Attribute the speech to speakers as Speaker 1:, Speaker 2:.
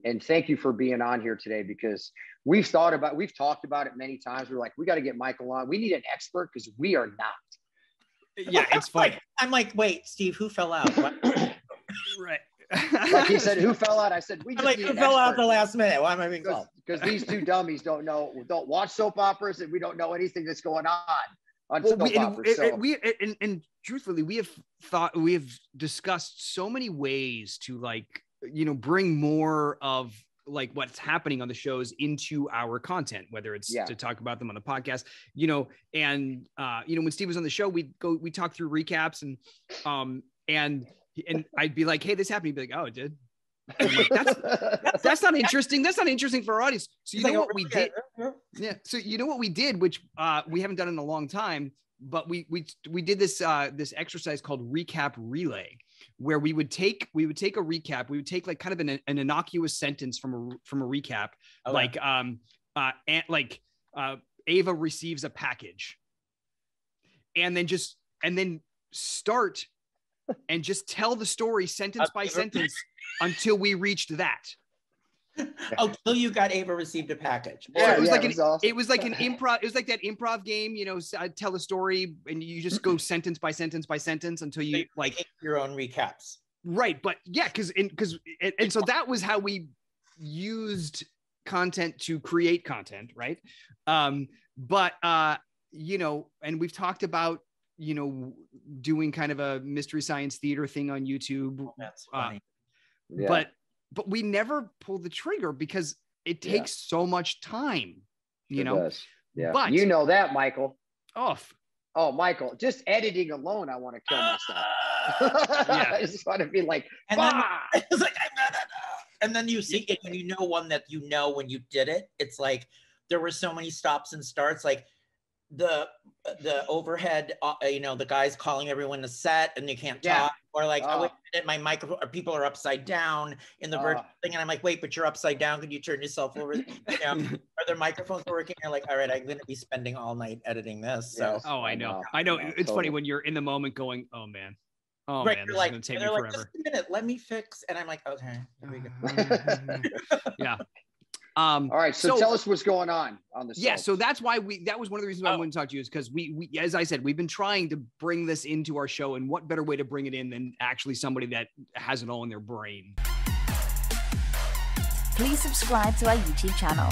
Speaker 1: And thank you for being on here today, because we've talked about it many times. We're like, we got to get Michael on. We need an expert because we are not.
Speaker 2: Yeah, it's funny.
Speaker 3: I'm like, wait, Steve, who fell out?
Speaker 2: Right.
Speaker 1: Like he said, who fell out? I said, we just
Speaker 3: like,
Speaker 1: need
Speaker 3: who
Speaker 1: an
Speaker 3: fell out
Speaker 1: expert.
Speaker 3: the last minute? Why am I being called?
Speaker 1: Because these two dummies don't watch soap operas, and we don't know anything that's going on
Speaker 2: Well,
Speaker 1: soap operas.
Speaker 2: And truthfully, we have discussed so many ways to, like, you know, bring more of like what's happening on the shows into our content, whether it's to talk about them on the podcast, you know, and you know, when Steve was on the show, we talk through recaps and I'd be like, hey, this happened. He'd be like, oh, it did. And I'm like, that's not interesting. That's not interesting for our audience. So you know what we did? Yeah. So you know what we did, which we haven't done in a long time, but we did this exercise called recap relay, where we would take a recap. We would take like kind of an innocuous sentence from a recap, like Ava receives a package, and then start and just tell the story sentence by sentence until we reached that.
Speaker 3: Until you got Ava received a package.
Speaker 1: Yeah,
Speaker 2: it was
Speaker 1: awesome.
Speaker 2: it was like an improv. It was like that improv game, you know. Tell a story, and you just go sentence by sentence by sentence until you like
Speaker 3: your own recaps.
Speaker 2: Right, but yeah, because so that was how we used content to create content, right? But you know, and we've talked about, you know, doing kind of a mystery science theater thing on YouTube.
Speaker 3: Oh, that's funny.
Speaker 2: But we never pull the trigger because it takes so much time, you know.
Speaker 1: Does. Yeah,
Speaker 2: but
Speaker 1: you know that, Michael.
Speaker 2: Oh,
Speaker 1: Michael, just editing alone, I want to kill myself. I just want to be like,
Speaker 3: and then, it's like, and then you see it when you know one that you know when you did it. It's like there were so many stops and starts, like the overhead, you know, the guys calling everyone to set and you can't talk, or like, oh, wait a minute, my microphone, or people are upside down in the virtual thing, and I'm like, wait, but you're upside down. Could you turn yourself over? You know, are their microphones working? You're like, all right, I'm going to be spending all night editing this. So,
Speaker 2: I know. It's funny when you're in the moment going, oh man,
Speaker 3: right,
Speaker 2: man, this
Speaker 3: like,
Speaker 2: is going to take me
Speaker 3: like,
Speaker 2: forever.
Speaker 3: just a minute, let me fix. And I'm like, okay, here we go.
Speaker 2: Yeah.
Speaker 1: All right, so tell us what's going on the
Speaker 2: soap. Yeah, so that's why that was one of the reasons why I wanted to talk to you, is because we as I said, we've been trying to bring this into our show, and what better way to bring it in than actually somebody that has it all in their brain.
Speaker 4: Please subscribe to our YouTube channel.